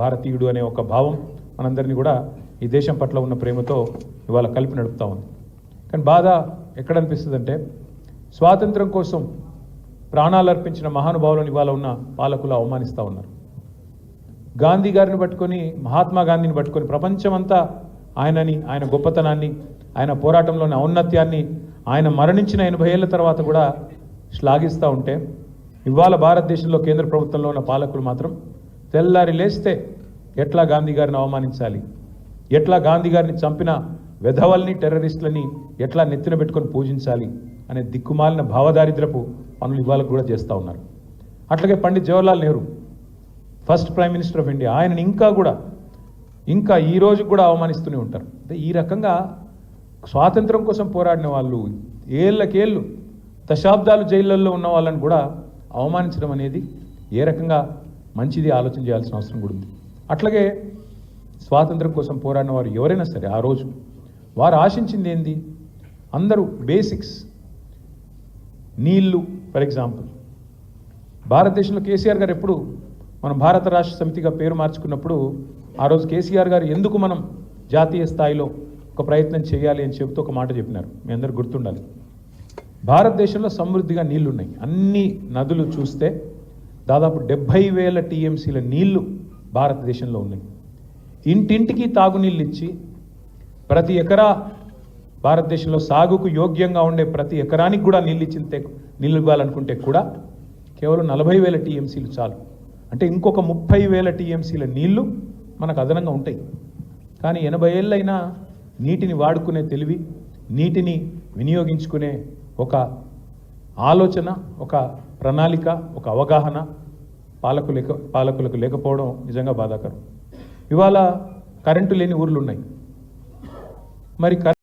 భారతీయుడు అనే ఒక భావం మనందరినీ కూడా ఈ దేశం పట్ల ఉన్న ప్రేమతో ఇవాళ కలిపి నడుపుతా ఉంది. కానీ బాధ ఎక్కడ అనిపిస్తుందంటే స్వాతంత్రం కోసం ప్రాణాలు అర్పించిన మహానుభావులను ఇవాళ ఉన్న పాలకులు అవమానిస్తూ ఉన్నారు. గాంధీ గారిని పట్టుకొని, మహాత్మా గాంధీని పట్టుకొని ప్రపంచమంతా ఆయనని, ఆయన గొప్పతనాన్ని, ఆయన పోరాటంలోని ఔన్నత్యాన్ని, ఆయన మరణించిన 80 ఏళ్ల తర్వాత కూడా శ్లాఘిస్తూ ఉంటే, ఇవాళ భారతదేశంలో కేంద్ర ప్రభుత్వంలో ఉన్న పాలకులు మాత్రం తెల్లారి లేస్తే ఎట్లా గాంధీ గారిని అవమానించాలి, ఎట్లా గాంధీ గారిని చంపిన వెధవల్ని, టెర్రరిస్టులని ఎట్లా నెత్తిన పెట్టుకొని పూజించాలి అనే దిక్కుమాలిన భావదారిద్రపు పనులు ఇవాళ కూడా చేస్తూ ఉన్నారు. అట్లాగే Pandit Jawaharlal Nehru, first prime minister of India, ఆయనని ఇంకా ఈ రోజు కూడా అవమానిస్తూనే ఉంటారు. అంటే ఈ రకంగా స్వాతంత్రం కోసం పోరాడిన వాళ్ళు, ఏళ్ళకేళ్ళు దశాబ్దాలు జైళ్ళల్లో ఉన్న వాళ్ళని కూడా అవమానించడం అనేది ఏ రకంగా మంచిది ఆలోచన చేయాల్సిన అవసరం కూడా ఉంది. అట్లాగే స్వాతంత్రం కోసం పోరాడిన వారు ఎవరైనా సరే ఆ రోజు వారు ఆశించింది ఏంది? అందరూ బేసిక్స్, నీళ్లు. ఫర్ ఎగ్జాంపుల్, భారతదేశంలో కేసీఆర్ గారు ఎప్పుడు మనం భారత రాష్ట్ర సమితిగా పేరు మార్చుకున్నప్పుడు ఆ రోజు కేసీఆర్ గారు ఎందుకు మనం జాతీయ స్థాయిలో ఒక ప్రయత్నం చేయాలి అని చెబుతూ ఒక మాట చెప్పినారు. మీ అందరూ గుర్తుండాలి. భారతదేశంలో సమృద్ధిగా నీళ్లున్నాయి. అన్ని నదులు చూస్తే దాదాపు 70,000 టీఎంసీల నీళ్లు భారతదేశంలో ఉన్నాయి. ఇంటింటికి తాగునీళ్ళు ఇచ్చి ప్రతి ఎకరా భారతదేశంలో సాగుకు యోగ్యంగా ఉండే ప్రతి ఎకరానికి కూడా నీళ్ళు ఇవ్వాలనుకుంటే కూడా కేవలం 40,000 టీఎంసీలు చాలు. అంటే ఇంకొక 30,000 టీఎంసీల నీళ్లు మనకు అదనంగా ఉంటాయి. కానీ 80 ఏళ్ళైనా నీటిని వాడుకునే తెలివి, నీటిని వినియోగించుకునే ఒక ఆలోచన, ఒక ప్రణాళిక, ఒక అవగాహన పాలకులకు లేకపోవడం నిజంగా బాధాకరం. ఇవాళ కరెంటు లేని ఊర్లు ఉన్నాయి. మరి